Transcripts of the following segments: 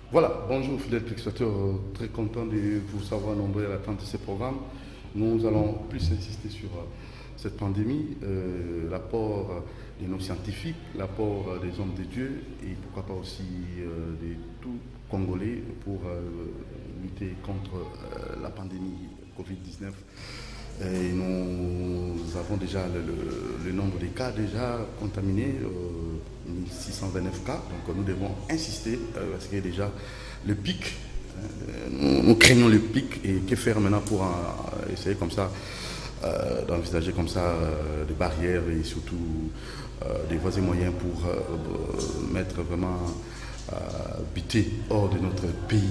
Voilà, bonjour fidèles téléspectateurs, très content de vous savoir nombreux à l'attente de ces programmes. Nous allons plus insister sur cette pandémie, l'apport de nos scientifiques, l'apport des hommes de Dieu et pourquoi pas aussi de tout Congolais pour lutter contre la pandémie Covid-19. Et nous avons déjà le nombre de cas déjà contaminés, 1629 cas. Donc nous devons insister parce qu'il y a déjà le pic. Nous craignons le pic et que faire maintenant pour essayer comme ça d'envisager comme ça des barrières et surtout des voies et moyens pour mettre vraiment buter hors de notre pays.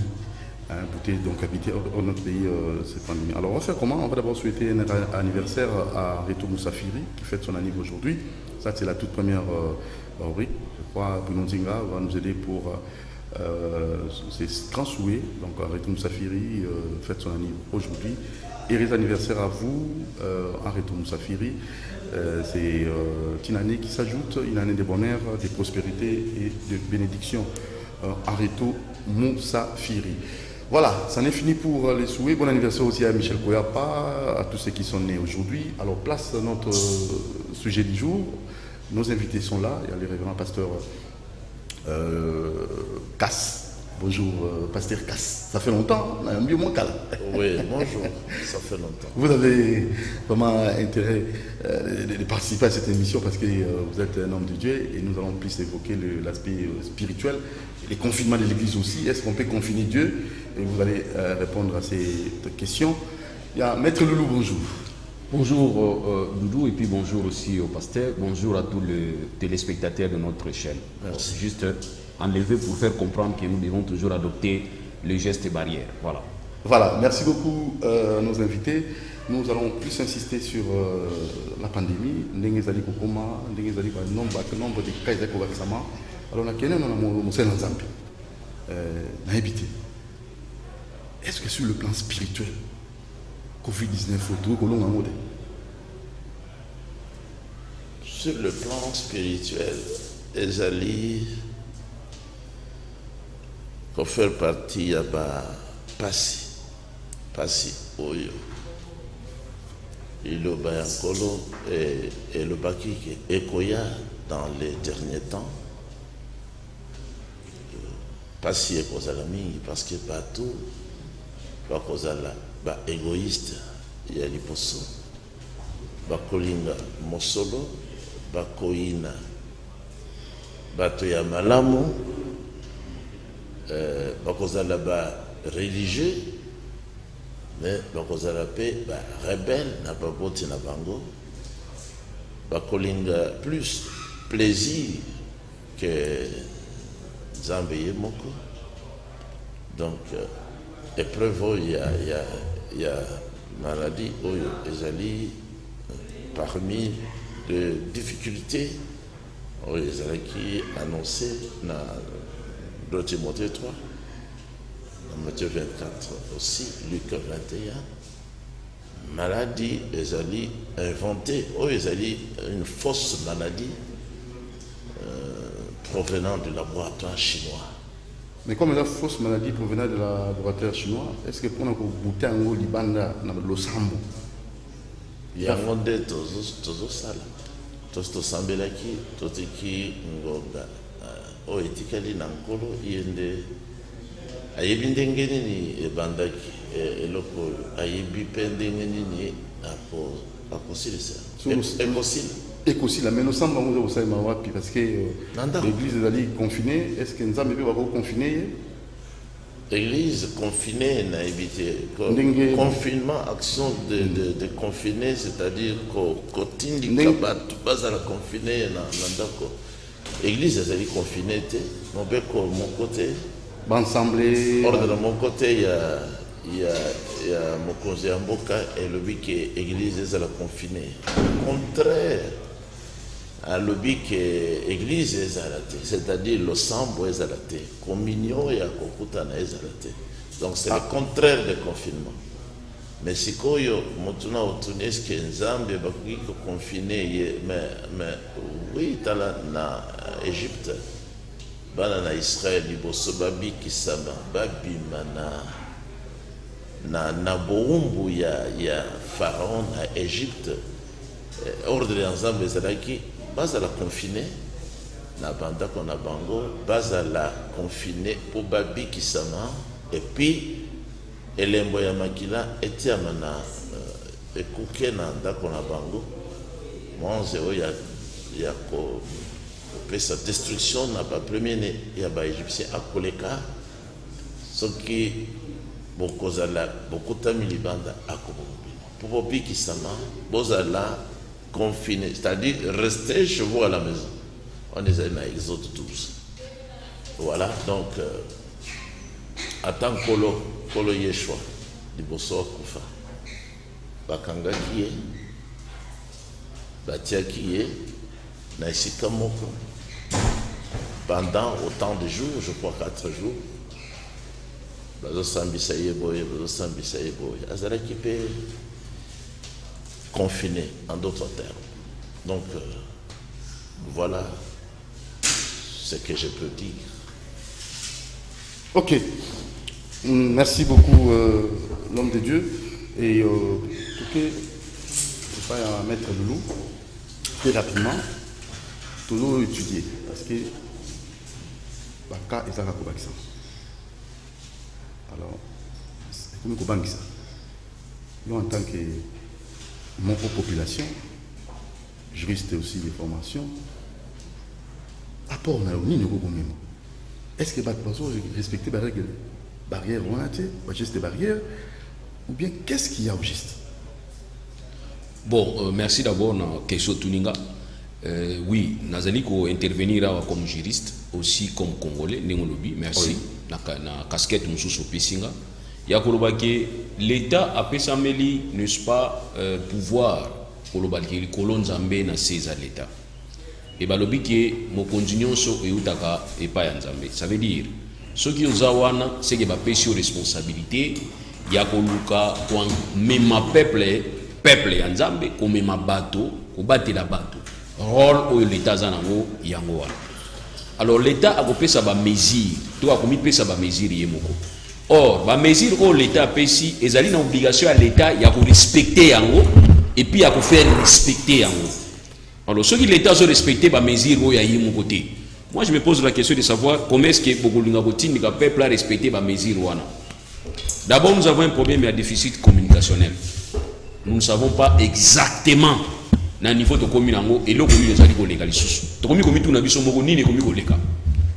Hein, donc habiter hors de notre pays cette pandémie. Alors on va faire comment? On va d'abord souhaiter un anniversaire à Reto Moussafiri qui fête son anniversaire aujourd'hui. Ça c'est la toute première rubrique. Je crois que Bruno Zinga va nous aider pour ses grands souhaits. Donc Reto Moussafiri fête son anniversaire aujourd'hui. Et les anniversaires à vous, Reto Moussafiri. C'est une année qui s'ajoute, une année de bonheur, de prospérité et de bénédiction. Reto Moussafiri. Voilà, ça n'est fini pour les souhaits. Bon anniversaire aussi à Michel Koyapa, à tous ceux qui sont nés aujourd'hui. Alors, place à notre sujet du jour. Nos invités sont là. Il y a le révérend pasteur Cass. Bonjour, pasteur Cass. Ça fait longtemps, on a un mieux moins calme. Oui, bonjour, ça fait longtemps. Vous avez vraiment intérêt de participer à cette émission parce que vous êtes un homme de Dieu et nous allons plus évoquer l'aspect spirituel, les confinements de l'Église aussi. Est-ce qu'on peut confiner Dieu? Et vous allez répondre à ces questions. Il y a Maître Loulou, bonjour. Bonjour Doudou et puis bonjour aussi au pasteur. Bonjour à tous les téléspectateurs de notre chaîne. Merci. Juste enlever pour faire comprendre que nous devons toujours adopter les gestes barrières. Voilà. Voilà, merci beaucoup à nos invités. Nous allons plus insister sur la pandémie. Nombre de cas alors, est-ce que sur le plan spirituel, Covid-19 autour de l'on Sur le plan spirituel, Ezali, pour faire partie, à Passi, Oyo, il le Bayankolo et le Bakike, Ekoya dans les derniers temps. Passi et Kozalami, parce que partout, pas Kozala, égoïste, il y a l'hyposo, Kolinga Mosolo, Koina, Toya Malamu, Kozala religieux, mais Kozala rebelle, n'a pas boti na bango, Kolinga plus plaisir que Zambé Moko. Donc, épreuve, il y a maladie, Ezali, parmi les difficultés, Ezali qui annoncé dans Timothée 3, dans Matthieu 24 aussi, Luc 21, maladie, Ezali inventée, Ezali une fausse maladie provenant du laboratoire chinois. Mais comme la fausse maladie provenant de la laboratoire chinois, est-ce que pour nous goûter un libanda dans le sambo? Il y a un monde de tous ça. Tous sambelaki, tous qui ngonga. Etikali nankolo yende. Ayebi ndengeni ni ebandaki eloko ayebi pendengeni ni akosilisa. Écosile, mais nous sommes au Saïmawapi parce que l'église est allée confinée. Est-ce que nous avons confiné? L'église confinée n'a évité. Confinement, action de confiner, c'est-à-dire qu'au tindi kabat, pas à la confiner, n'andako. L'église est allée confinée, mon côté. Ensemble. Ordre de mon côté, il y a mon conseiller Mboka et le but que l'église est à la confinée. Au contraire, à l'objet que l'église est à la tête, c'est-à-dire le sambo est à la tête, communion et à kokutana est à la tête. Donc c'est le contraire du confinement. Mais si koyo motuna otunes que nzambe bakuki ko confiné mais oui tala na Égypte bana na Israël liboso babi kisama babima na boumbu ya pharaon à Égypte, ordre ensemble ezalaki bazala confiné na banda ko na bango bazala confiné pour babi kisama, et puis elembo ya makila etiama na ekuke na ndako na bango monze oya ya ko pesa destruction na ba premier né ya ba égyptien akoleka soki bokozala bokutami libanda akobobi pour babi kisama bozala confiné, c'est-à-dire rester chez vous à la maison. On est dans Exode 12. Voilà, donc attends Kolo Yeshua liboso kufa bakanga kiye batia kiye na esika moko pendant autant de jours, je crois 4 jours, bazo sambisa ye boye azalaki pe confiné, en d'autres termes. Donc voilà ce que je peux dire. Ok, merci beaucoup l'homme de Dieu. Et tout cas, je vais pas mettre le loup très rapidement, tout l'eau étudier parce que Baka est à la Kobaxa. Alors, c'est comme Kobaxa. Nous, en tant que mon population, juriste aussi des formations, apport n'a ni ne même. Est-ce que votre personne respecter les règles barrières on a été, geste barrières, ou bien qu'est-ce qu'il y a au geste? Bon, merci d'abord na question Tuninga. Oui, Nazali ko intervenir comme juriste, aussi comme congolais, Nengolobi, merci. Oui. Na casquette mususu pesinga. Ya kolobaki l'État a pesameli, n'est-ce pas, pouvoir kolobaki kolon Nzambe na seza l'État. Et balobi ke mo continuons so eutaka et pas Nzambe. Ça veut dire ceux qui ont zawana c'est que ba pesi responsabilité ya koluka kwa mema peuple ya Nzambe ko mema bato ko batela bato. Rôle où l'État zanango yango wana. Alors l'État a kopesa ba mesure, to a komi pesa ba mesure yemoko. Or, ba mesure où l'État pesi ezali na obligation à l'État ya ko respecter yango et puis ya ko faire respecter yango. Alors ceux qui l'État ont respecté ba mesure où ya yemoko côté. Moi je me pose la question de savoir comment est-ce que bokolinga botini ka peuple a respecté ba mesure wana. D'abord nous avons un problème de déficit communicationnel. Nous ne savons pas exactement na niveau de commune ngo eloko nini ezali koleka lisusu to komi tout na biso moko nini komi koleka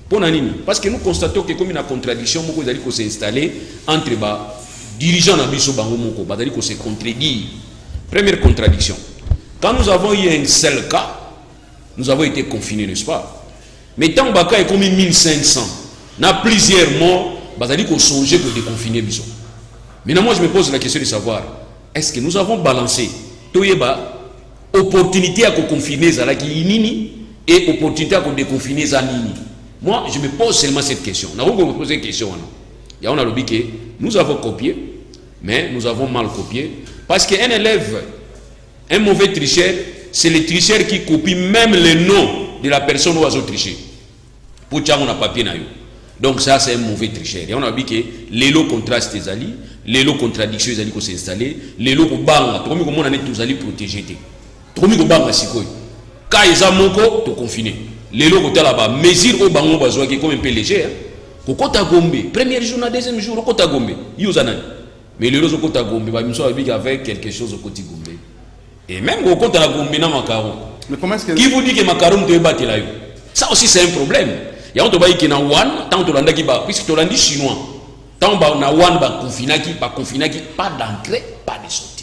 pona nini parce que nous constatons que comme une contradiction moko ezali ko s'installer entre ba dirigeants na biso bango moko bazali ko se contredire. Première contradiction, quand nous avons eu un seul cas nous avons été confinés, n'est-ce pas, mais tant baka est comme 1500 na plusieurs morts bazali ko songer pour déconfiner biso. Maintenant moi je me pose la question de savoir est-ce que nous avons balancé toyeba opportunité à confiner zalaki nini et opportunité à déconfiner zanini. Moi je me pose seulement cette question. On me poser une question. Il y a on a lobby que nous avons copié mais nous avons mal copié parce qu'un élève, un mauvais tricheur, c'est le tricheur qui copie même le nom de la personne où a triché pour tchang on a papier na yo. Donc ça c'est un mauvais tricheur. Et on a dit que les lots contrastes des alliés, les lots contradictions des alliés qui s'installer, les lots bang, tout comme on a tous alliés protégés. Tomi ko banga sikoy ka eza moko to confiner lelo ko tala ba mesure o bango bazwa ki comme un peu léger ko kota gombe premier jour na deuxième jour ko kota gombe yuza nani mais lelo zo kota gombe ba miso avec quelque chose au koti gombe et même ko kota gombe na macaron. Mais comment est-ce que qui vous dit que macaron te batela yo? Ça aussi c'est un problème. Ya on to ba ikina one tant to landa ki ba puisque to landi chinois tant ba na one ba confinaki pas d'entrée pas de sortie.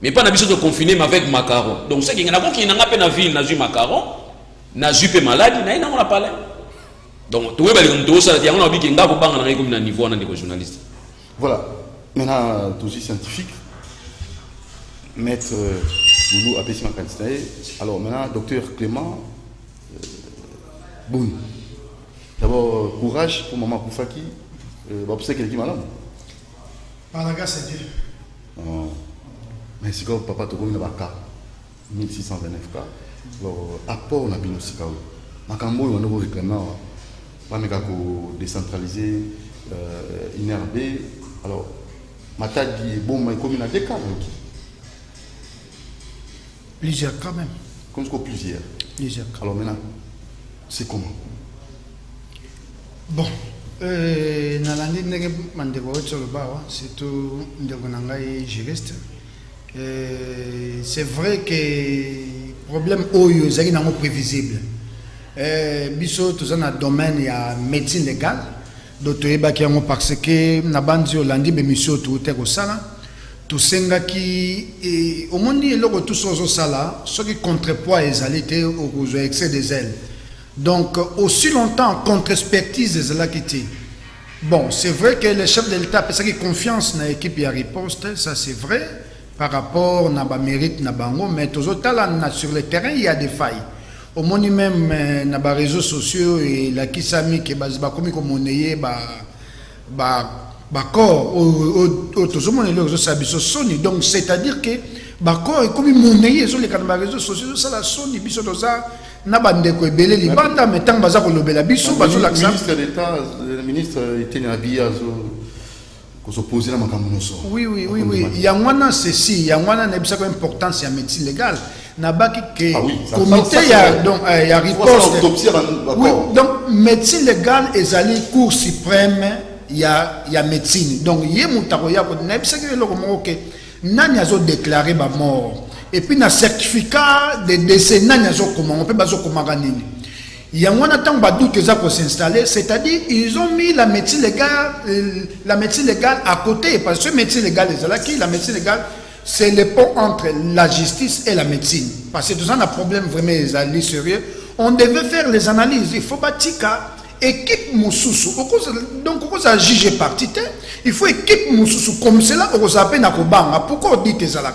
Mais pas d'habitude de confiner avec macaron. Donc c'est qu'il y a qui n'a pas de ville, n'a pas macaron, n'a pas maladie, n'a pas de donc tout le monde ça, il y a un habit qui n'a pas de niveau de journaliste. Voilà. Maintenant, dossier scientifique, maître Loulou Apesima Kanstaye. Alors maintenant, docteur Clément Boun. D'abord, courage pour maman Koufaki. C'est quelqu'un malade. Par la grâce de Dieu. Mais si comme papa te connaît pas cas 1629 cas alors apport na bino sikao makambo yo ndoko réclamer décentralisé, inherbé. Alors, Mata dit, bon, mais comme il y a des cas, Plusieurs quand même. comme plusieurs. Plusieurs cas. Alors maintenant, c'est comment? Bon, nalandi ndenge mandeko wetu lobawa, surtout ndeko nangai juriste. C'est vrai que problème oyo ezali nango prévisible. Biso toza na domaine ya médecine légale. Dotoyebaki yango parce que na bandi olandi bemission toute kosala. Tosengaki omoni eloko tous ozosala soki contrepoids ezali te okozwa excès des ailes. Donc aussi longtemps contre-expertise ezalaki te. Bon, c'est vrai que le chef de l'État a fait confiance dans l'équipe de riposte, ça c'est vrai par rapport à ba mérite na bango, mais sur le terrain il y a des failles. Au moins même na ba réseaux sociaux et la kisami ke ba komi ko monnayer ba corps au tout le monde les réseaux sociaux soni, donc c'est-à-dire que ba corps comme monnayer sur les réseaux sociaux ça la soni biso doza na bandeko ebele libanda metang baza ko lobela biso bazo l'accent. Ministre d'État, le ministre était nabi ko s'opposer na makambo noso. Oui. Yangwana ceci, yangwana na bisa ko importance ya médecine légale. Nabaki que comité ya donc ya riposte. Oui, donc médecine légale ezali cour suprême ya médecine. Donc yé mutako ya ko na bisa ke loko moko ke nani azo déclarer ba mort. Et puis na certificat de décès nani azo comment on peut bazo komanga nini. Yangwana tant badoute que ça pour s'installer, c'est-à-dire ils ont mis la médecine légale à côté parce que médecine légale la médecine légale c'est le pont entre la justice et la médecine. Parce que tout ça, on a un problème vraiment sérieux. On devait faire les analyses. Il faut bâtir équipe Moussoussou. Donc, on a jugé parti. Il faut équipe Moussoussou. Comme cela, on a appelé Nakobanga. Pourquoi on dit que ça là?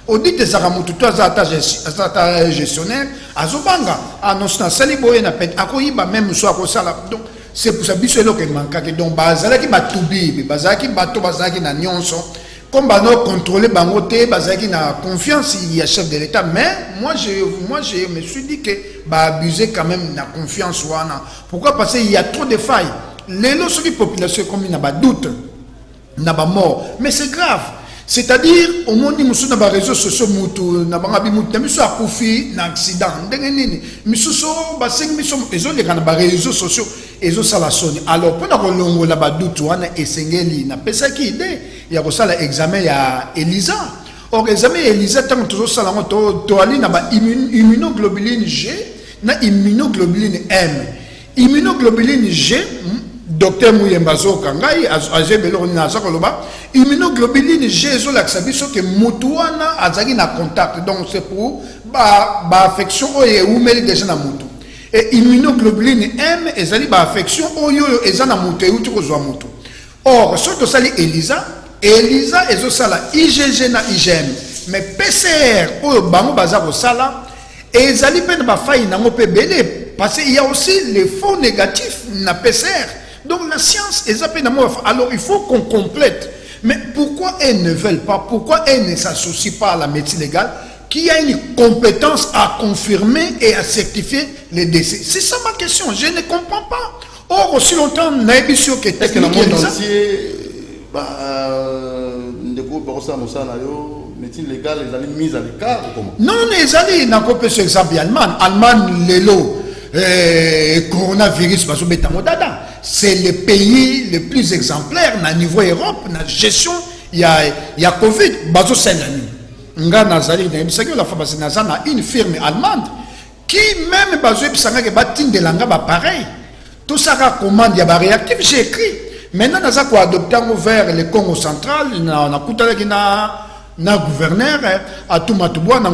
On dit que ça a monté tout à gestionnaire. Azobanga. Ah non, c'est un saliboye na pète. Akoyiba même soit comme ça là. Donc, c'est pour ça que c'est là que manque. Donc, bazalaki batoubi, bazalaki bato, bazalaki na nyonso. Comme nous contrôler Bangote, bazaki na confiance il y a chef de l'État, mais moi je me suis dit que abuser quand même la confiance wana. Pourquoi? Parce qu'il y a trop de failles. Les lorsque la population comme n'a pas doute, n'a pas mort, mais c'est grave. C'est-à-dire au monde nous sommes dans les réseaux sociaux mutu na bangabi mutu miso akufi na accident ndenge nini miso so baseng miso ezo les réseaux sociaux ezo sala soni. Alors pour na kolongo la badoute wana esengeli na pesa ki idée il y a ça l'examen ya Elisa. Or examen Elisa tant que ça la to ali na ba immunoglobuline G na immunoglobuline M. Immunoglobuline G docteur Mouyembazo Kangai azebelo na zakoloba immunoglobuline G zo la biso que mutuana azaki na contact, donc c'est pour ba affection oye umeli déjà na mutu. Et immunoglobuline M ezali ba affection oyo ezana mutu euti kozwa mutu. Or surtout sali Elisa ezo sala IgG na IgM, mais PCR oyo bango baza ko sala ezali pe na ba faille nango pe belé parce qu'il y a aussi les faux négatifs na PCR. Donc la science est appelée. Alors il faut qu'on complète. Mais pourquoi elles ne veulent pas? Pourquoi elles ne s'associent pas à la médecine légale qui a une compétence à confirmer et à certifier les décès? C'est ça ma question. Je ne comprends pas. Or aussi longtemps, Naibisio qui était que le monde entier, médecine légale, ils allaient mise à l'écart ou comment? Non, ils allaient dans un exemple allemand. Allemand, l'élo. Coronavirus, c'est le pays le plus exemplaire au niveau Europe, dans la gestion, il y a Covid. Une firme allemande qui même pareil. Tout ça commande, il y a réactif, j'ai écrit. Maintenant, nous avons adopté vers le Congo central, on a écouté le gouverneur à Toumatoubouan.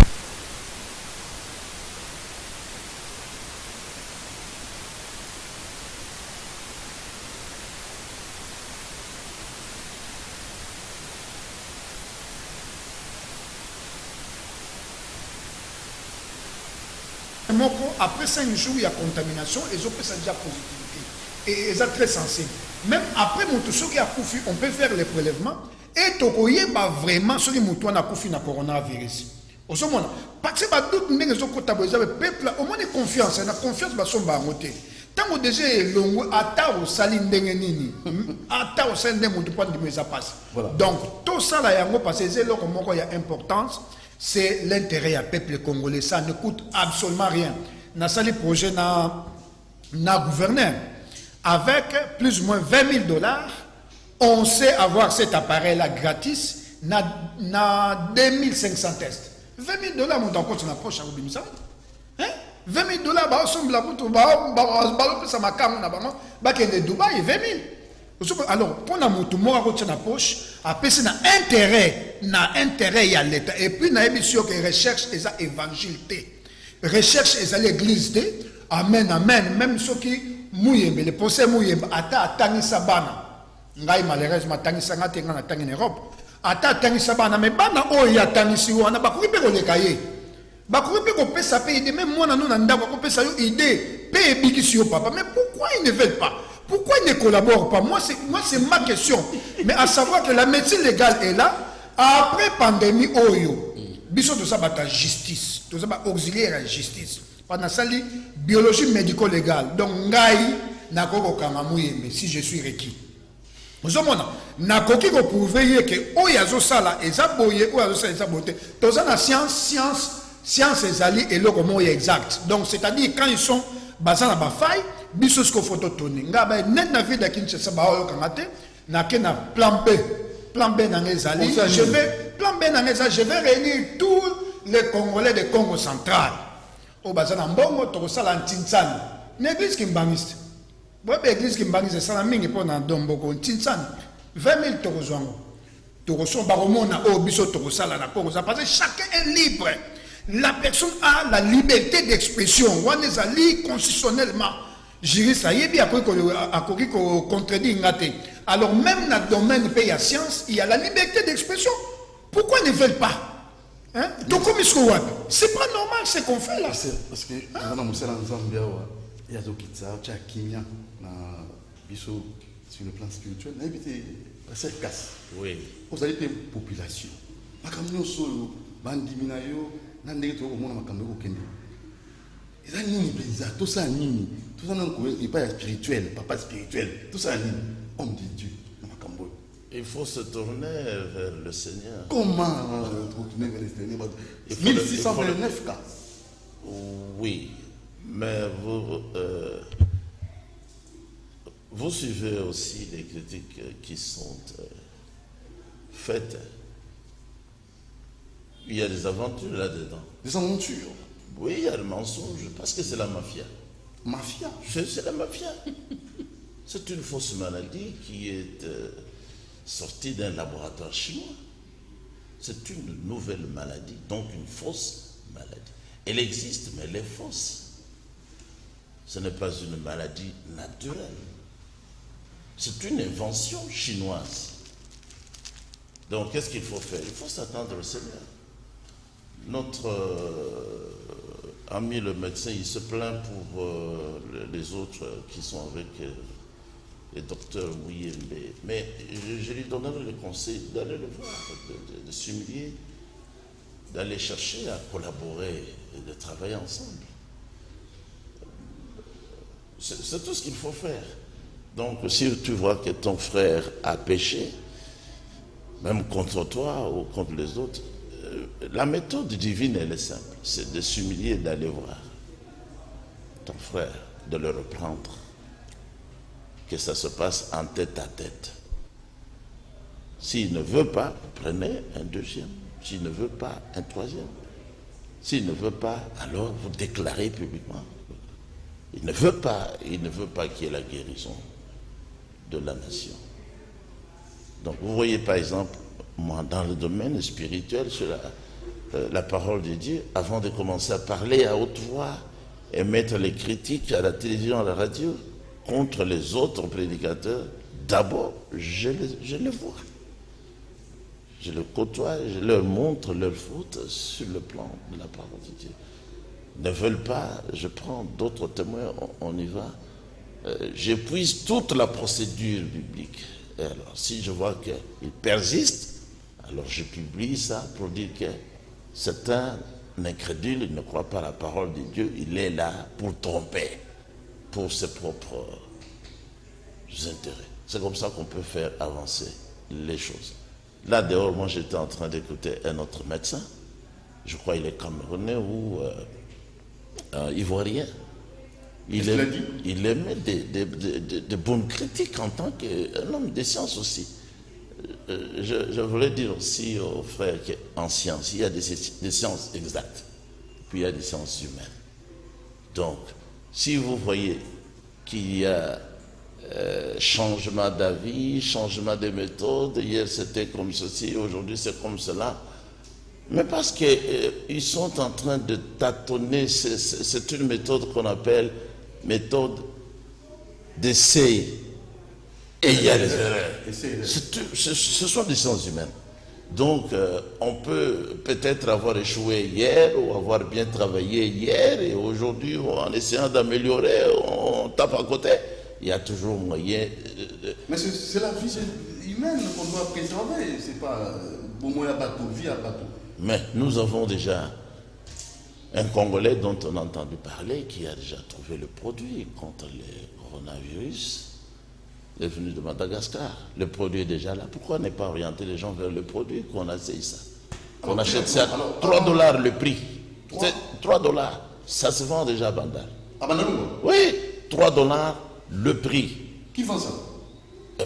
Après 5 jours, il y a contamination, et ils ont déjà positivité. Et ils sont très sensibles. Même après ceux qui a couffé, on peut faire les prélèvements. Et tokoye vraiment ceux qui ont couffé na coronavirus. Parce que doute les peuple au moins confiance, la confiance va son baroté. Tant que déjà longo ata au salindenge nini ata au salindenge mon point de ça passe. Donc tout ça là yango parce que c'est là comment il y a importance, c'est l'intérêt du peuple congolais, ça ne coûte absolument rien. Na sali projet na gouverneur avec plus ou moins $20,000, on sait avoir cet appareil là gratis na 2500 tests. $20,000 mon compte na poche à Obimisa. Hein? $20,000 bah sommes la pour bah ça m'a camé na bango bah qui est de Dubaï 20,000. Alors pour na mutu mora ko na poche après c'est na intérêt il y a l'état et puis na émission que recherche et ça évangile recherche et ça l'église amen même ceux qui muyembe le procès muyembe ata tangisa bana ngai malheureusement tangisa ngate ngana tangi en Europe ata tangisa bana mais bana o ya tangisi wana ba kuipe ko lekaye ba kuipe ko pesa pe idée même moi na non ndako ko pesa yo idée pe bikisi yo papa mais pourquoi ils ne veulent pas, pourquoi ils ne collaborent pas? Moi c'est ma question, mais à savoir que la médecine légale est là après pandémie oyo biso to ça bata justice to ça ba auxiliaire à justice pendant ça li biologie médico-légale donc ngai nakoko kanga muyembe si je suis requis. Vous avez nakoki ko prouver que oyazo sala eza boye oyazo sala eza bote to ça na science ezali et le comment exact, donc c'est-à-dire quand ils sont basés na ba faille biso ce ko photo tourner ngaba net na vie d'Akin Kinshasa ba oyo kangate na kena plan B na ezali je vais réunir tous les Congolais de Congo central au bazana mbongo to sala ntintsani l'église kimbangiste bobe église kimbangiste sala mingi pona domboko ntintsani 20,000 tozwango tokoso baromona o biso tokosala na Congo ça parce que chacun est libre, la personne a la liberté d'expression wana ezali constitutionnellement juriste ayebi akoki ko contredire ngate. Alors même dans le domaine du pays à science il y a la liberté d'expression, pourquoi ils ne veulent pas? Hein? Donc comme c'est pas normal ce qu'on fait là. Parce que on a Moussa Nzambia il y a Zokitsa, Tchakinya na biso sur le plan spirituel, na évité cette casse. Oui. Vous avez une population. Makamyo solo bandi minayo na ndenge to komona makamyo ko kende. Eza nini benza tout ça nini? Tout ça non il pas spirituel, papa spirituel. Tout ça nini? Homme de Dieu. Il faut se tourner vers le Seigneur. Comment retourner vers le Seigneur? 1629 cas. Oui, mais vous suivez aussi les critiques qui sont faites. Il y a des aventures là-dedans. Des aventures? Oui, il y a le mensonge, parce que c'est la mafia. Mafia? C'est la mafia. C'est une fausse maladie qui est sortie d'un laboratoire chinois. C'est une nouvelle maladie, donc une fausse maladie. Elle existe, mais elle est fausse. Ce n'est pas une maladie naturelle. C'est une invention chinoise. Donc, qu'est-ce qu'il faut faire? Il faut s'attendre au Seigneur. Notre ami le médecin, il se plaint pour les autres qui sont avec le docteur Muyembe. Mais je lui donnerai le conseil d'aller le voir, de s'humilier, d'aller chercher à collaborer et de travailler ensemble. C'est tout ce qu'il faut faire. Donc, si tu vois que ton frère a péché, même contre toi ou contre les autres, la méthode divine, elle est simple. C'est de s'humilier et d'aller voir ton frère, de le reprendre. Que ça se passe en tête à tête. S'il ne veut pas, prenez un deuxième. S'il ne veut pas, un troisième. S'il ne veut pas, alors vous déclarez publiquement. Il ne veut pas qu'il y ait la guérison de la nation. Donc vous voyez par exemple, moi dans le domaine spirituel, sur la parole de Dieu, avant de commencer à parler à haute voix et mettre les critiques à la télévision, à la radio, contre les autres prédicateurs, d'abord, je les vois. Je les côtoie, je leur montre leurs fautes sur le plan de la parole de Dieu. Ils ne veulent pas, je prends d'autres témoins, on y va. J'épuise toute la procédure biblique. Et alors, si je vois qu'ils persistent, alors je publie ça pour dire que c'est un incrédule, il ne croit pas à la parole de Dieu, il est là pour tromper. pour ses propres intérêts. C'est comme ça qu'on peut faire avancer les choses. Là dehors, moi j'étais en train d'écouter un autre médecin, je crois qu'il est camerounais ou ivoirien. Il émet des bonnes critiques en tant qu'un homme de sciences aussi. Je voulais dire aussi aux frères qu'en science, il y a des sciences exactes, puis il y a des sciences humaines. Donc, si vous voyez qu'il y a changement d'avis, changement de méthode, hier c'était comme ceci, aujourd'hui c'est comme cela, mais parce qu'ils sont en train de tâtonner, c'est une méthode qu'on appelle méthode d'essai. Et il y a des erreurs. Ce sont des sciences humaines. Donc, on peut peut-être avoir échoué hier ou avoir bien travaillé hier et aujourd'hui, en essayant d'améliorer, on tape à côté. Il y a toujours moyen Mais c'est la vie humaine qu'on doit préserver. C'est pas au moins à bateau, vie à bateau. Mais nous avons déjà un Congolais dont on a entendu parler qui a déjà trouvé le produit contre le coronavirus. Il est venu de Madagascar. Le produit est déjà là. Pourquoi ne pas orienter les gens vers le produit qu'on essaye ça? On achète ça à $3 le prix. C'est $3. Ça se vend déjà à Bandar. À Bandar? Oui, $3 le prix. Qui vend ça?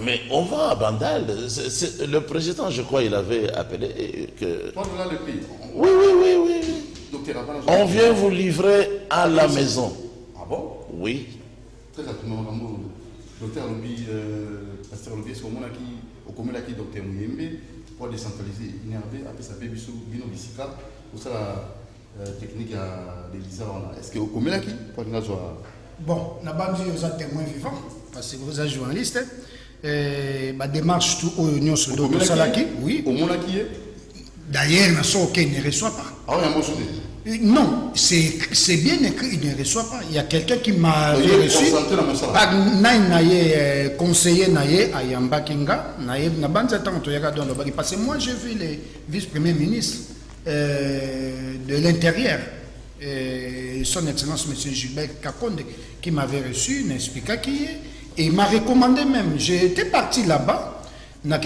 Mais on vend à Bandal. Le président, je crois, il avait appelé que... $3 le prix? Oui. On vient vous livrer à la maison. Ah bon? Oui. Très rapidement, docteur Lobi, pasteur Lobi, est-ce au commun qui docteur Mouyembe pour décentraliser, innerver, après ça bébé sous bino bisika, pour ça la technique à l'Élysée. Est-ce que au commun qui pour nous avoir bon, n'a pas dit aux témoins vivants parce que vous êtes journaliste. Ma démarche tout au Union sur le Salaki, oui. Au monde qui est. D'ailleurs, il ne reçoit pas. Ah oui, un mot soudé. Non, c'est bien écrit, il ne reçoit pas. Il y a quelqu'un qui m'a reçu. Par Naïe, conseiller Naïe à Yambakinga, Naïe, parce que moi j'ai vu les vice-premiers ministres de l'Intérieur, son Excellence M. Gilbert Kakonde, qui m'avait reçu, m'expliqua qui est, et il m'a recommandé même. J'étais parti là-bas. Mais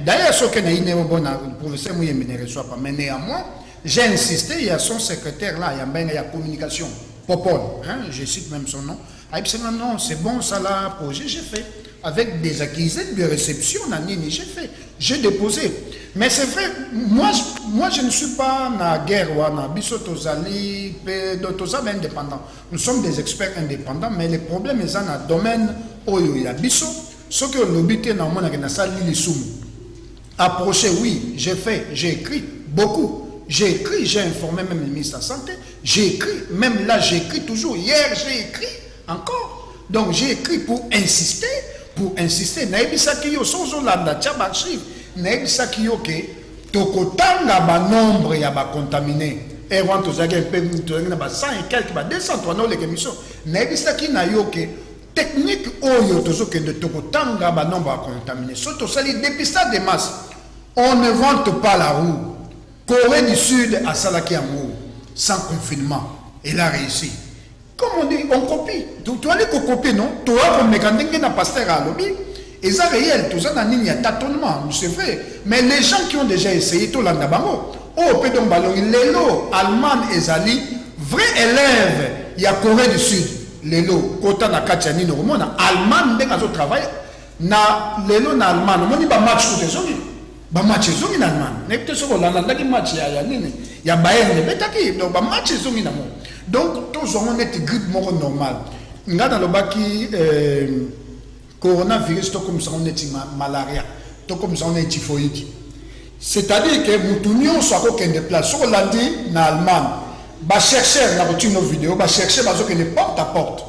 d'ailleurs, ce que le professeur Mouyembe ne reçoit pas, mais néanmoins, j'ai insisté, il y a son secrétaire là, il y a communication, Popol, hein, je cite même son nom. Non, c'est bon, ça là, projet, j'ai fait. Avec des accusés de réception, j'ai fait, j'ai déposé. Mais c'est vrai, moi je ne suis pas dans la guerre, Bissotozali, indépendant. Nous sommes des experts indépendants, mais les problèmes sont dans le domaine où il y a Bissot. Ce que l'obité dans mon salle, approché, oui, j'ai fait, j'ai écrit beaucoup. J'ai écrit, j'ai informé même le ministre de la Santé. J'ai écrit, même là, j'écris toujours. Hier, j'ai écrit encore. Donc, j'ai écrit pour insister. Naïbisakiyo, sans la tchabarchiv. Naïbisakiyo, que tokotanga ba nombre ya ba contaminé. Et quand tu as 100 et quelques, 200, 300, les émissions. Naïbisaki na yo que technique oyo tozoke de tokotanga ba nombre à contaminer. Surtout ça les dépistage de masse. On ne vante pas la roue. Corée du Sud à Salaki Amour, sans confinement. Elle a réussi. Comme on dit, on copie. Tu as les copier, non? Tu as comme mécanique n'a pas à lobby. Et ça réel, tout ça dans il y a tâtonnement, c'est vrai. Mais les gens qui ont déjà essayé tout l'andabango, oh, peut donc ballon, Lélo, Allemagne et Zali, vrai élève, il y a Corée du Sud. Lélo, Kota na Katiani, no, Allemagne, dès qu'on travaille, na Lélo na Allemagne, on dit pas match pour des hommes. Ba match zongi na Allemagne. Nekte soko la ndaki match ya nini? Ya Bayern betaki. Donc ba match zongi na mo. Donc tous on est grippe moko normal. Nga dans le baki coronavirus to comme ça on est malaria. To comme ça on est typhoïde. C'est-à-dire que mutunyo soit aucun de place sur lundi na Allemagne. Ba chercher na routine nos vidéos, ba chercher ba zo que ne porte à porte.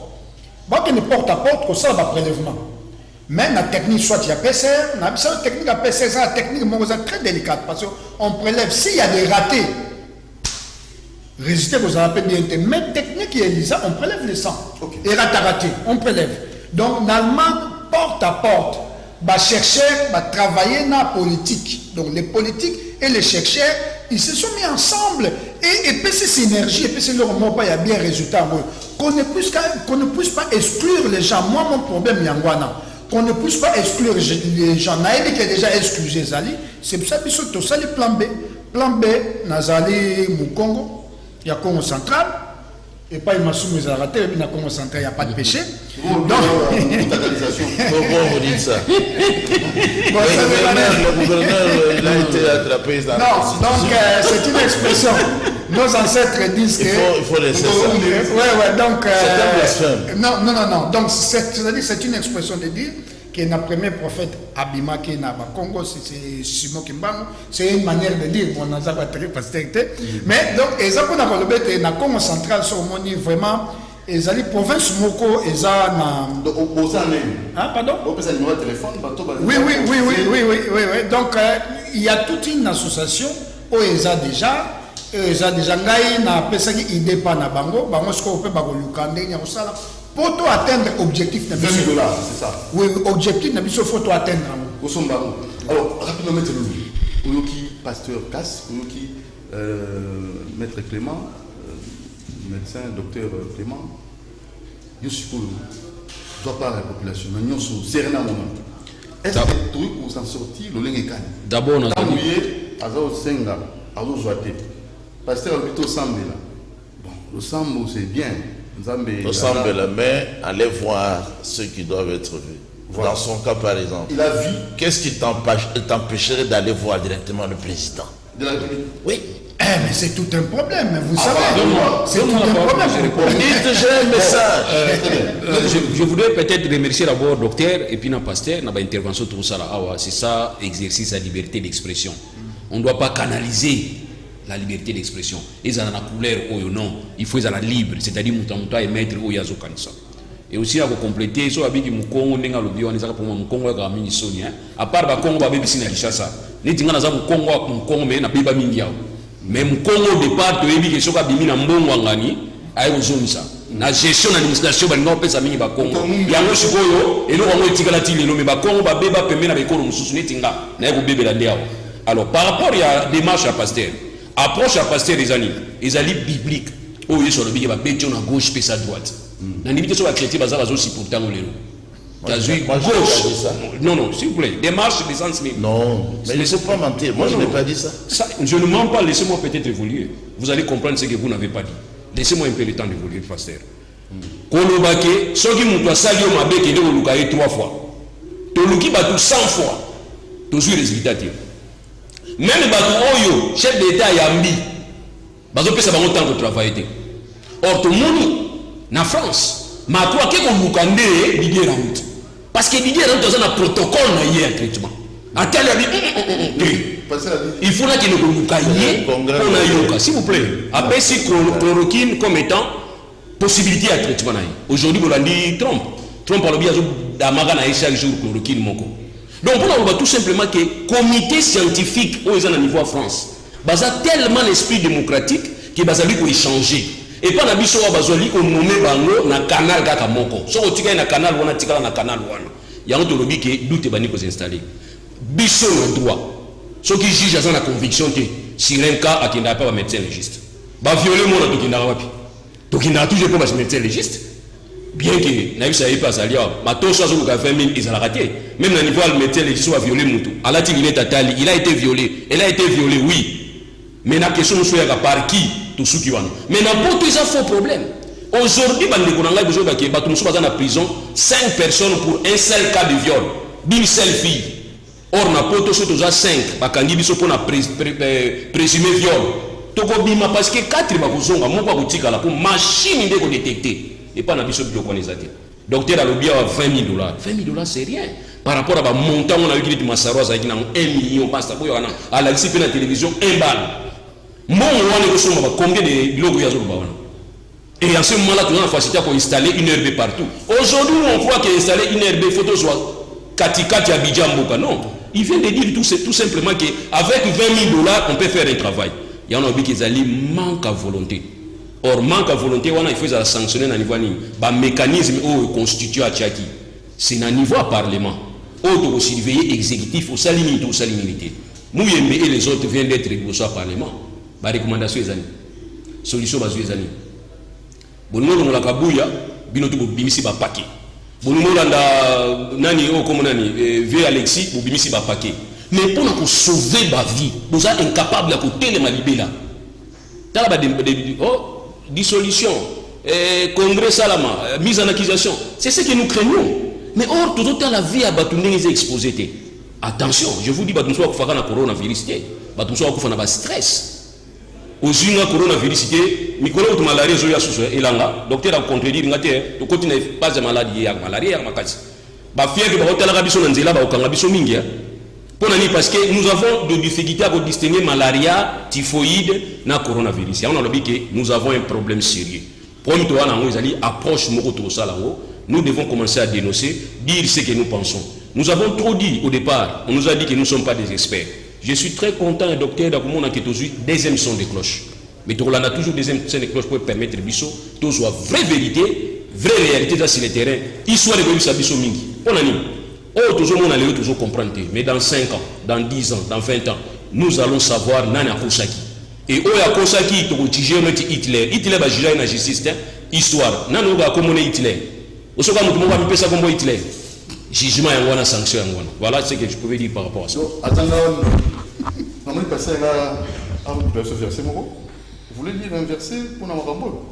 Ba que ne porte à porte que ça ba prélèvement. Même la technique, soit il y a PCR, la technique à PCR, c'est une technique très délicate parce qu'on prélève, s'il y a des ratés, résister vous en rappelez bien, mais technique qui est lisa, on prélève le sang. Okay. Et raté, on prélève. Donc, en Allemagne, porte à porte, les chercheurs vont travailler dans la politique. Donc, les politiques et les chercheurs, ils se sont mis ensemble et puis ces synergies, et puis c'est leur mot, il y a bien résultat. qu'on ne puisse pas exclure les gens. Moi, mon problème, Yangwana, qu'on ne puisse pas exclure les gens. Naïli qui est déjà exclu, Zali, c'est pour ça que tout ça, le plan B. Plan B, Nazali, Mukongo, il y a Congo central, et pas il m'a soumis à rater, il y a Congo central, il n'y a pas de péché. Donc, pourquoi vous dites ça? Le gouverneur, il a été attrapé. Non, donc c'est une expression. Nos ancêtres disent que. Il faut laisser ça. Ouais, donc. C'est un blasphème. Non. Donc, c'est-à-dire, c'est une expression de dire que notre premier prophète Abima, qui est au Congo, c'est Simon Kimbango. C'est une manière de dire, bon, on a pas très postérité. Mais donc, exactement, dans le Congo central, sur mon niveau, vraiment. Et la province Moko, et ça pardon? Oui. Donc, il y a toute une association où ils ont déjà idée par na bango, pour atteindre l'objectif. $20, c'est ça? Oui, objectif, il faut atteindre. Alors, rapidement, mettez-le. Pasteur Cass, Maître Clément, médecin, docteur Clément, je suppose, je dois parler à la population, mais nous sommes sereinement. Est-ce que les trucs où s'en sortir, le lingue est d'abord, on a dit. Azo Senga, Azo Joate, pasteur Albito Sambe là. Bon, le Sambo c'est bien. Le Sambe là, mais allez voir ceux qui doivent être vus. Voilà. Dans son cas, par exemple, il a vu. Qu'est-ce qui t'empêcherait d'aller voir directement le président de la République? Oui. Mais c'est tout un problème, vous savez. C'est tout un problème. Dites, j'ai un message. Je voudrais peut-être remercier d'abord le docteur et puis le pasteur, dans l'intervention tout ça. C'est ça, exercice la liberté d'expression. On ne doit pas canaliser la liberté d'expression. Ils ont la couleur ou non, il faut être libre, c'est-à-dire que émettre ou yazo kanisa. Et aussi à compléter, so abiki mukongo nenga lobi on ezaka pour mukongo ka mingi soni à part ba kongo ba bebisi na lishasa. Ni tinga na za mukongo mais na biba mingi yao. Mais mukongo de part to ebi ke soka bimi na mbongo ngani ayi ozomisa. Na gestion na administration ba ngo pesa mingi ba kongo. Yango sikoyo elo ngo etikala ti lelo me ba kongo ba beba pembe na bekolo mususu ni tinga na yako bebela ndia. Alors par rapport à démarche à pasteur, approche à pasteur des années, les alliés bibliques, où ils sont le bible, béton à gauche, pèse à droite. Dans l'imité sur la chrétienne, bazar aussi pour tant gauche. Non, s'il vous plaît, démarche des sens même. Non, mais ne faut pas mentir. Moi, je n'ai pas dit ça. Je ne mens pas, laissez-moi peut-être évoluer. Vous allez comprendre ce que vous n'avez pas dit. Laissez-moi un peu le temps d'évoluer, pasteur. Kolobake, ceux qui m'ont passé au Mabé qui ont eu 3 fois. Toluki bat 100 fois. Toujours résultat. Même bato oyo chef d'état yambi bazo pesa bango temps de travailler. Or tout monde na France ma toi ke ko lukande Didier Raoult parce que Didier Raoult dans un protocole na hier traitement atel ya il faut là qu'il ne lukaye on a yoka s'il vous plaît après si chloroquine comme étant possibilité à traitement na aujourd'hui on dit Trump a le bien d'amaga na chaque jour chloroquine moko. Donc on va tout simplement que le comité scientifique au niveau de France basa tellement l'esprit démocratique qui basa lui pour changer et pas na biso wa bazoli ko nommer bango na canal kaka moko so ko tika na canal wana tika na canal wana yango to lobi ke doute bani ko s'installer biso le droit ceux qui jugent à la conviction que si un cas akinda pas médecin légiste ba violer mon to kinda wapi to kinda toujours pas médecin légiste. Bien que n'a pas pas ça lié ma toche sur le 20 000 ils ont raté même au niveau le médecin légiste soit violé mutu ala ti il est tatali il a été violé elle a été violée oui mais la question soit par qui tout ce qui va mais n'importe quoi ça faux problème aujourd'hui bande ko nanga besoin que bato musu baza na prison 5 personnes pour un seul cas de viol d'une seule fille or na poto so toza 5 bakangi biso pour na présumé viol toko bima parce que 4 bakozonga moko akotika la pour machine de ko détecter et pas na biso bio connaissez. Docteur Alobia a $20 000. $20 c'est rien par rapport à un montant on a eu qui Massaro ça qui na 1 million basta boyo ana à la discipline la télévision 1 balle. Mon on est reçu combien de logos ya zoba wana. Et en ce moment là tu as la facilité pour installer une RB partout. Aujourd'hui on croit qu'installer une RB photo soit katikati Abidjan Mboka non. Il vient de dire tout simplement que avec $20 000 on peut faire un travail. Il y en a qui ont manque à volonté. Or manque à volonté il faut sanctionner à niveau ni ba mécanisme constitué à Tchaki c'est à niveau à parlement auto surveiller exécutif au salimité Mouyembe et les autres viennent d'être au parlement ba recommandation les amis solution bas les amis Bongo la kabuya, binoto bimisi ba paquet. Bongo landa nani o comme nani vieux Alexis bimisi ba paquet. Mais pour nous sauver ma vie, nous sommes incapables de côté les malibéla. Dans la dissolution, congrès salama, mise en accusation, c'est ce que nous craignons. Mais or, tout autant la vie à Batouné est exposée. Attention, je vous dis, Batouné soit fait un coronavirus, Batouné soit fait un stress. Aux yeux de coronavirus, Nicolas ou malaria, et là, docteur a contredit, tu continues pas de maladie, malaria, parce que nous avons de difficultés à distinguer malaria, typhoïde et coronavirus. Nous avons un problème sérieux. Nous devons commencer à dénoncer, dire ce que nous pensons. Nous avons trop dit au départ, on nous a dit que nous ne sommes pas des experts. Je suis très content, docteur, d'avoir deuxième son de cloche. Mais on a toujours deuxième son de cloche pour permettre Bisso, tout soit vraie vérité, vraie réalité dans le terrain, histoire de Bisso Mingi. On a dit. Oh, toujours on allait toujours comprendre. Mais dans 5 ans, dans 10 ans, dans 20 ans, nous allons savoir Nana Kosaki. Et où est Kosaki, Hitler. Hitler va juger une justice, histoire. Nana va commoner Hitler. Au second, nous va me ça comme Hitler. Jugement et une sanction. Voilà ce que je pouvais dire par rapport à ça. On va passer à ce verset. Vous voulez lire un verset pour nous rendre?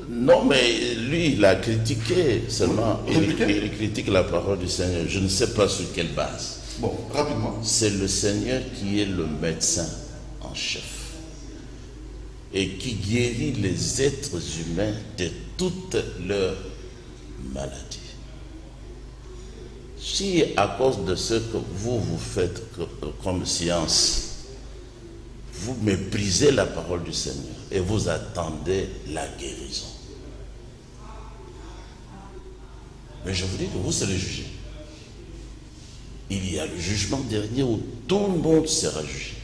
Non, mais lui, il a critiqué seulement. Il critique la parole du Seigneur. Je ne sais pas sur quelle base. Bon, rapidement. C'est le Seigneur qui est le médecin en chef et qui guérit les êtres humains de toutes leurs maladies. Si à cause de ce que vous faites comme science, vous méprisez la parole du Seigneur et vous attendez la guérison, mais je vous dis que vous serez jugés. Il y a le jugement dernier où tout le monde sera jugé.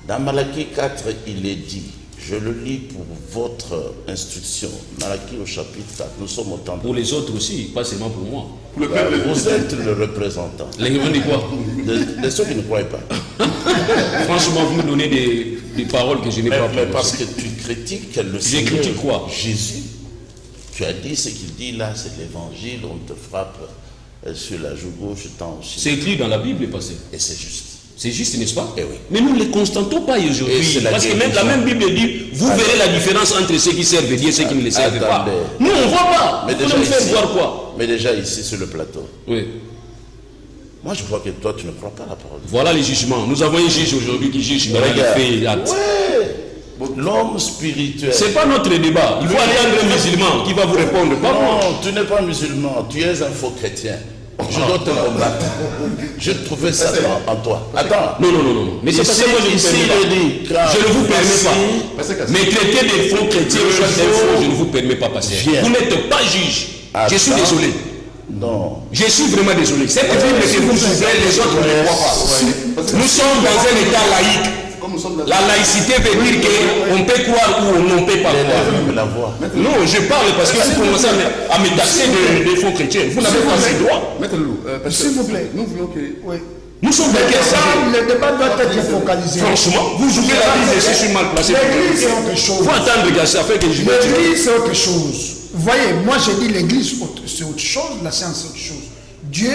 Dans Malachie 4, il est dit, je le lis pour votre instruction, Malachie au chapitre 4, nous sommes au temple. Pour les autres aussi, pas seulement pour moi. Pour vous êtes le représentant. Les gens disent quoi? De ceux qui ne croient pas. Franchement, vous me donnez des paroles que je n'ai pas prononcées. Mais parce que tu critiques le Seigneur. Je critique quoi? Jésus. Tu as dit ce qu'il dit là, c'est l'évangile, on te frappe sur la joue gauche, tant aussi. C'est écrit dans la Bible, passé. Et c'est juste. C'est juste, n'est-ce pas? Eh oui. Mais nous ne les constatons pas aujourd'hui. Parce que même la même Bible dit, vous verrez la différence entre ceux qui servent Dieu et ceux qui ne les servent pas. Nous, on ne voit pas. Mais déjà, nous faire voir quoi? Mais déjà ici, sur le plateau. Oui. Moi, je vois que toi, tu ne crois pas la parole. Voilà les jugements. Nous avons un juge aujourd'hui qui juge dans les faits et actes. L'homme spirituel. Ce n'est pas notre débat. Il faut attendre un musulman qui va vous répondre. Non, tu n'es pas musulman. Tu es un faux chrétien. Je dois te combattre. Je trouvais ça en toi. Attends. Non. Mais c'est parce que moi je ne vous permets pas. Mais traiter des faux chrétiens ou des faux, je ne vous permets pas passer. Vous n'êtes pas juge. Je suis désolé. Non. Je suis vraiment désolé. Cette Bible que vous ouvrez, les autres ne croient pas. Nous sommes dans un état laïque. La laïcité veut dire qu'on peut croire ou on ne peut pas croire. Non, je parle parce que vous commencez à me taxer de faux chrétiens. Vous n'avez pas ces droits. S'il vous plaît. Nous voulons que... Oui. Nous sommes des personnes. Le débat doit être focalisé. Franchement, vous ouvrez la Bible, je suis mal placé. L'église, c'est autre chose. Il faut attendre que ça fait que je... L'église, c'est autre chose. Vous voyez, moi je dis l'église, c'est autre chose, la science, c'est autre chose. Dieu,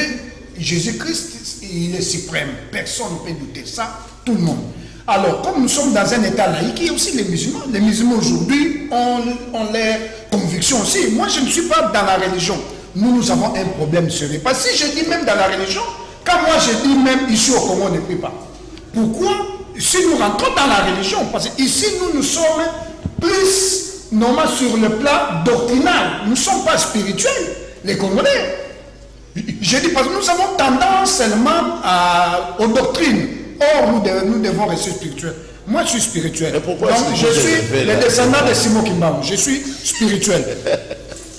Jésus-Christ, il est suprême. Personne ne peut douter ça, tout le monde. Alors, comme nous sommes dans un état laïque, il y a aussi les musulmans. Les musulmans aujourd'hui ont leurs convictions aussi. Moi, je ne suis pas dans la religion. Nous avons un problème sérieux. Parce que si je dis même dans la religion, quand moi je dis même ici au Congo, on ne peut pas. Pourquoi? Si nous rentrons dans la religion, parce qu'ici, nous sommes plus, normalement, sur le plan doctrinal. Nous ne sommes pas spirituels, les Congolais. Je dis parce que nous avons tendance seulement aux doctrines. Or, nous devons rester spirituels. Moi, je suis spirituel. Donc, je suis le descendant de Simon Kimbaou. Je suis spirituel.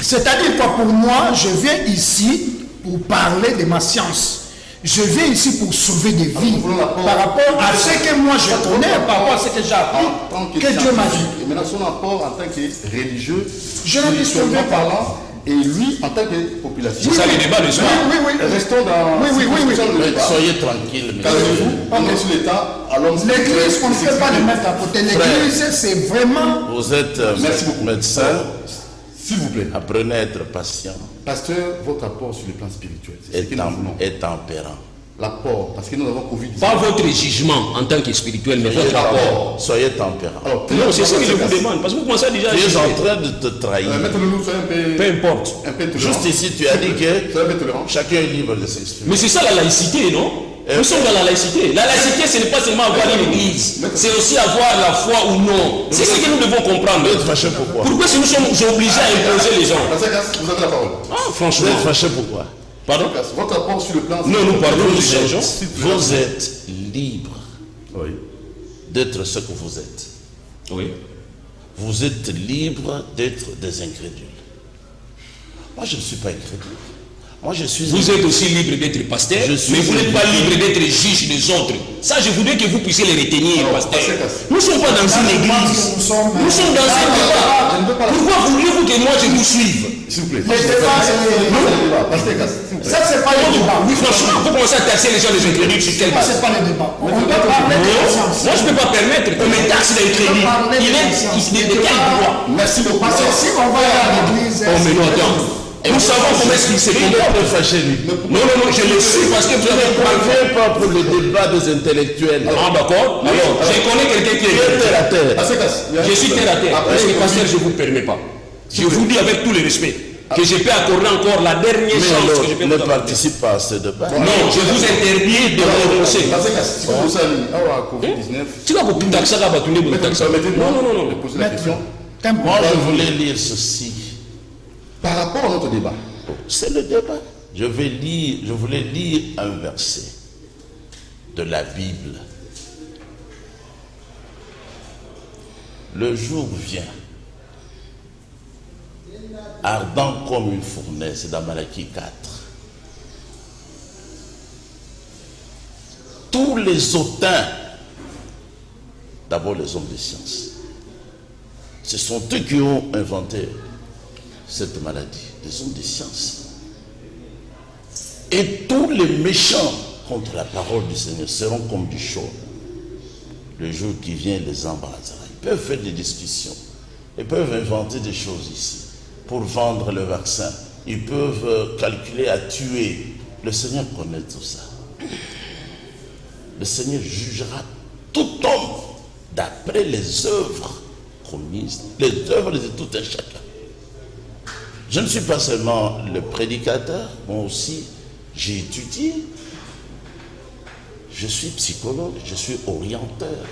C'est-à-dire quoi, pour moi, je viens ici pour parler de ma science. Je viens ici pour sauver des vies. Par rapport à ce que moi je connais, par rapport à ce que j'ai appris, que Dieu m'a dit. Et maintenant, son apport en tant que religieux, je ne spirituellement parlant, et lui, en tant que population. C'est ça les débats de soir. Oui. Restons dans... Oui. soyez tranquille. Calmez-vous, on est sur l'État. L'église, on ne peut pas le mettre à côté. L'église, c'est vraiment... Vous êtes médecin. S'il vous plaît. Apprenez à être patient. Pasteur, votre apport sur le plan spirituel, c'est ce que nous voulons. Et tempérant. L'apport, parce que nous avons Covid-19. Pas votre jugement en tant que spirituel, mais votre apport. Soyez tempérant. Alors, non, c'est ce que je vous demande, parce que vous commencez déjà à juger. Tu es en train de te trahir. Mettez-le-nous, soyez un peu... Peu importe. Juste ici, tu as dit que chacun est libre de s'exprimer. Mais c'est ça la laïcité, non? Nous sommes dans la laïcité. La laïcité, ce n'est pas seulement avoir une église, c'est aussi avoir la foi ou non. C'est ce que nous devons comprendre. Vous êtes fâché pourquoi? Pourquoi si nous sommes obligés à imposer les gens? Vous avez la parole. Ah, franchement. Vous êtes fâché pourquoi? Pardon? Votre apport sur le plan... Non, nous parlons de ces gens. Vous êtes libre d'être ce que vous êtes. Oui. Vous êtes libre d'être des incrédules. Moi, je ne suis pas incrédule. Moi, je suis... Vous êtes aussi libre d'être pasteur, mais vous n'êtes pas libre d'être juge des autres. Ça, je voudrais que vous puissiez les retenir, pasteur. Nous ne sommes pas dans une église. Nous sommes dans un débat. Pourquoi voulez-vous que moi je vous suive? S'il vous plaît. Ça, c'est pas le débat. Oui, franchement, vous commencez à taxer les gens des incrédules sur quel base? C'est pas le débat. On peut parler de conscience. Moi, je ne peux pas permettre qu'on me taxe d'incrédule. Il est de quel droit? Merci beaucoup. Parce que si on va à l'église... Oh, mais non, attends. Et nous savons comment est-ce qu'il s'est comporté. Non, je le suis parce que vous avez parlé pas pour le débat des intellectuels. Ah, d'accord. Alors, je connais quelqu'un qui est terre à terre. Je suis terre à terre. Parce que, pasteur, je ne vous permets pas. Je vous dis avec tout le respect que je peux accorder encore la dernière chance que je peux ne participe pas à ce débat. Non, je vous interdis de prononcer. Tu vas vous taxer à battre les taxes. Non. Poser la question. Moi, je voulais lire ceci. Par rapport à notre débat. C'est le débat. Je voulais lire un verset de la Bible. Le jour vient, ardent comme une fournaise, c'est dans Malachie 4. Tous les hautains, d'abord les hommes de science, ce sont eux qui ont inventé cette maladie, des hommes de science. Et tous les méchants contre la parole du Seigneur seront comme du chaud. Le jour qui vient les embrasera. Ils peuvent faire des discussions. Ils peuvent inventer des choses ici pour vendre le vaccin. Ils peuvent calculer à tuer. Le Seigneur connaît tout ça. Le Seigneur jugera tout homme d'après les œuvres commises, les œuvres de tout un chacun. Je ne suis pas seulement le prédicateur, moi aussi j'ai étudié. Je suis psychologue, je suis orienteur.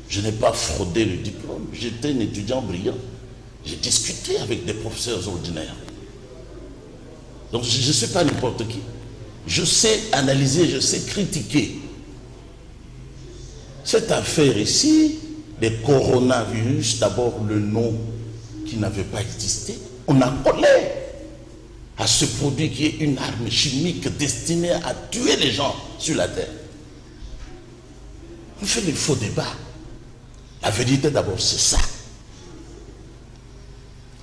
Je n'ai pas fraudé le diplôme, j'étais un étudiant brillant. J'ai discuté avec des professeurs ordinaires. Donc je ne suis pas n'importe qui. Je sais analyser, je sais critiquer. Cette affaire ici, les coronavirus, d'abord le nom qui n'avait pas existé, on a collé à ce produit qui est une arme chimique destinée à tuer les gens sur la terre. On fait des faux débats. La vérité d'abord, c'est ça.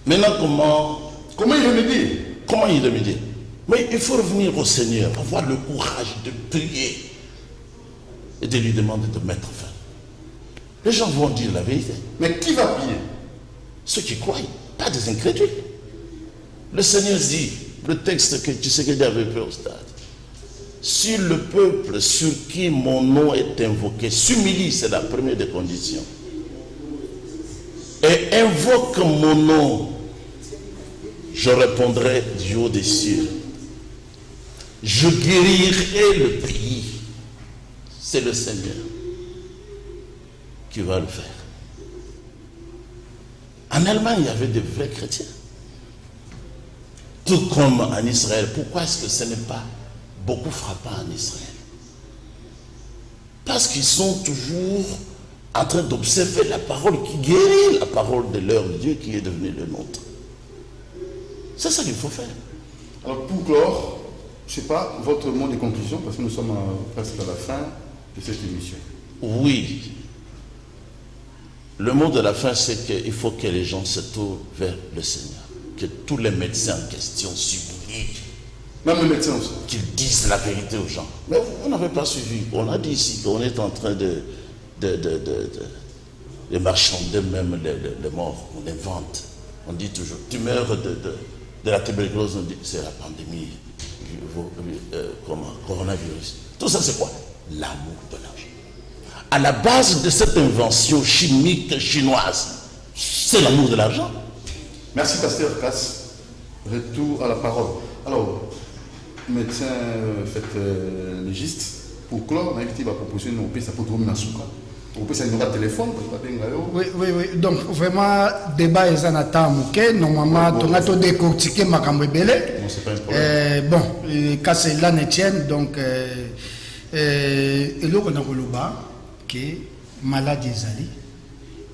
Maintenant, comment y remédier? Comment y remédier? Mais il faut revenir au Seigneur, avoir le courage de prier et de lui demander de mettre fin. Les gens vont dire la vérité. Mais qui va prier? Ceux qui croient, pas des incrédules. Le Seigneur dit, le texte que tu sais que j'avais fait au stade, si le peuple sur qui mon nom est invoqué s'humilie, c'est la première des conditions, et invoque mon nom, je répondrai du haut des cieux. Je guérirai le pays. C'est le Seigneur qui va le faire. En Allemagne, il y avait des vrais chrétiens. Tout comme en Israël. Pourquoi est-ce que ce n'est pas beaucoup frappant en Israël? Parce qu'ils sont toujours en train d'observer la parole qui guérit, la parole de leur Dieu qui est devenue le nôtre. C'est ça qu'il faut faire. Alors pour clore, je ne sais pas, votre mot de conclusion, parce que nous sommes presque à la fin de cette émission. Oui. Le mot de la fin, c'est qu'il faut que les gens se tournent vers le Seigneur. Que tous les médecins en question s'humilient Même les médecins aussi. Qu'ils disent la vérité aux gens. Mais vous n'avez pas suivi. On a dit ici qu'on est en train de marchander même les morts. On invente. On dit toujours, tu meurs de la tuberculose, on dit c'est la pandémie, coronavirus. Tout ça c'est quoi? L'amour de l'argent. À la base de cette invention chimique chinoise, c'est l'amour de l'argent. Merci Pasteur Cass. Retour à la parole. Alors, médecin légiste, pour clore, on a été proposition de ça pour trouver un souka. On peut s'envoyer un téléphone, oui. Donc vraiment, débat est en attente. Normalement, on a tout décortiqué ma cambébélé. C'est pas un problème. Bon, quand c'est là, Etienne, donc, et là, on a que maladie Zali.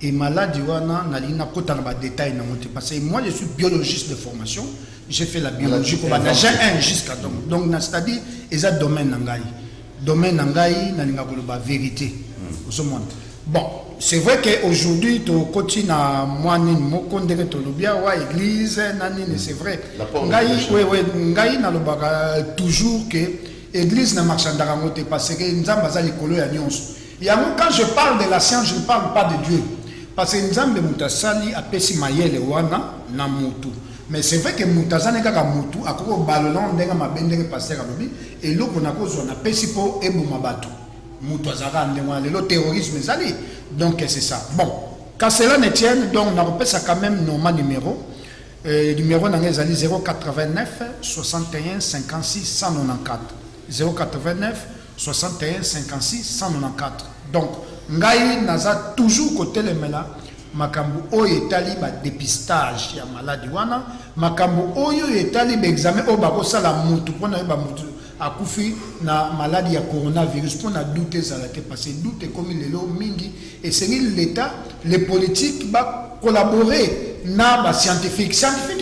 Et maladie, on a des détails. Parce que moi, je suis biologiste de formation. J'ai fait la biologie pour j'ai un jusqu'à donc, c'est-à-dire, il y a un domaine nangai. Domaine nangai, la vérité. Bon, c'est vrai qu'aujourd'hui, tu continues à moi, église, c'est vrai. Ngai na toujours que l'église n'a marché pas parce que nous avons quand je parle de la science, je ne parle pas de Dieu. Parce que nous avons mutasali a pesi mayele wana na mutu. Mais c'est vrai que mutazane kaka mutu akoko balolon ndenga mabendenge pasteur alobi et lo kona ko zona pesi po ebuma batu. Mutazaka ndengwa le terrorisme ezali. Donc c'est ça. Bon, quand cela ne tienne, donc on a ça quand même normal numéro. Numéro ezali 089 61 56 194. 089 61 56 194. Donc ngai naza toujours côté le mela makambu oyo etali ba dépistage ya maladie wana makambu oyo etali ba examen o ba kosala mutu pona ba mutu akufi na maladie ya coronavirus pona doute za la te parce que doute comme lelo mingi et c'est l'état les politiques ba collaborer na ba scientifique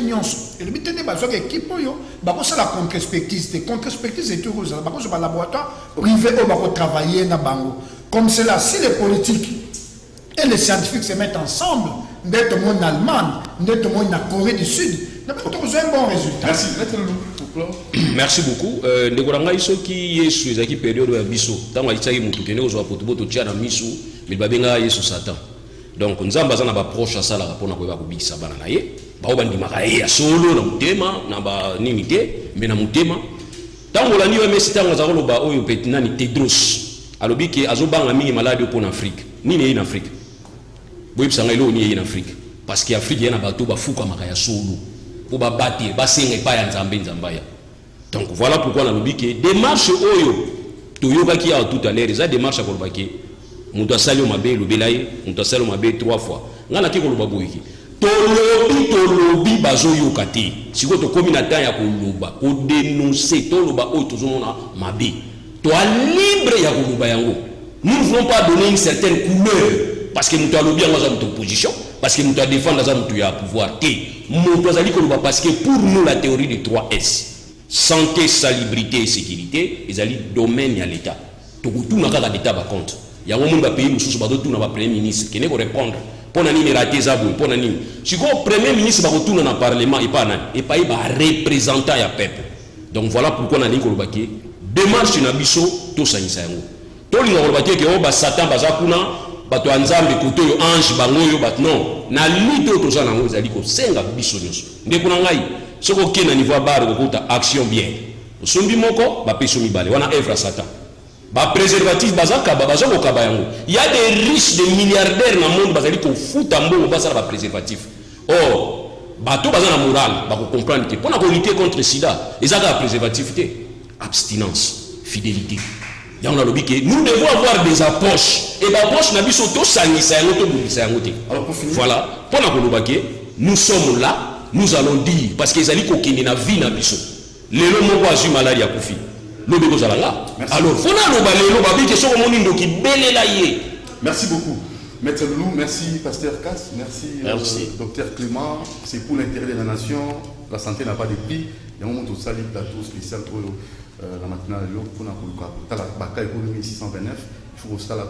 nyonso et le but de ba so équipe oyo ba kosala contre-expertise et tout ça ba kosala laboratoire privé o ba ko travailler na bango comme cela si les politiques et les scientifiques se mettent ensemble, d'être en Allemagne, d'être en Corée du Sud, nous avons un bon résultat. Merci. Merci beaucoup. Ndegoranga iso ki yesu ezaki période ya biso. Tango alitaki mutu kene ozwa potoboto tia na misu, mais babenga yesu satan. Donc nzamba za na ba proche sala pona ko ba kubisa bana na ye. Ba obandimaka ye ya solo na mutema na ba nini te, mais na mutema. Tango la niwe mesi tango za koloba oyo petina ni Tedros. Alobi ke azobanga mingi maladi pour Afrique. Nini en Afrique? Oui, ça ni en Afrique. Parce qu'Afrique, il y a un bateau qui est solo. Pour battre, donc voilà pourquoi on a dit que des démarches oyo, Toyoka qui a tout à l'heure, des démarches à Kolbaki, Moutassalio Mabé, le Belaye, Moutassalio Mabé 3 fois. On a dit que Kolbaboiki. Tolobi bazoyo kati. Si vous avez commis la taille à Koloba, pour dénoncer Toloba ou Tozona Mabé. Toi libre ya Koloba yango. Nous ne voulons pas donner une certaine couleur. Parce que nous avons bien dans opposition, parce que nous avons défendu dans pouvoir. Parce que pour nous, la théorie des 3S, santé, salubrité et sécurité, ils allaient domaine à l'État. Tout le monde a l'État par contre. Il y a un monde qui a payé, tout le premier ministre qui ne répondre. Pour n'ani rater ça, pour n'ani. Si le premier ministre va retourner dans le Parlement et pas représentant à peuple. Donc voilà pourquoi on a dit que démarche na biso to sanisa yango. To linga kolobaki ke o ba Satan bazakuna bato anzambe koto yo ange bango yo bat non na lito to sana ngo ezali ko senga biso nyonso. Ndeko na ngai soko ke na niveau bar ko kota action bien. Osumbi moko ba peso mibale wana evra Satan. Ba préservatif bazaka bazako kaba yango. Il y a des riches des milliardaires na monde bazali ko futa mbongo basala ba préservatif. Or bato bazana moral ba ko comprendre que pour na lutter contre le sida ezaka préservatif té. Abstinence, fidélité. Nous devons avoir des approches. Et les approches, voilà. Nous sommes là, nous allons dire, parce qu'ils allaient coquiner la vie dans biso. Les lots ont maladie à Kofi. Alors, il faut merci beaucoup. Maître Loulou, merci Pasteur Cass, merci. Docteur Clément. C'est pour l'intérêt de la nation. La santé n'a pas de prix. Il y a un moment où ça plateau spécial pour la matinale pour la bataille économie 629. Il faut que ça la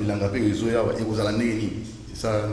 il a engagé les oya et aux alanés. C'est ça.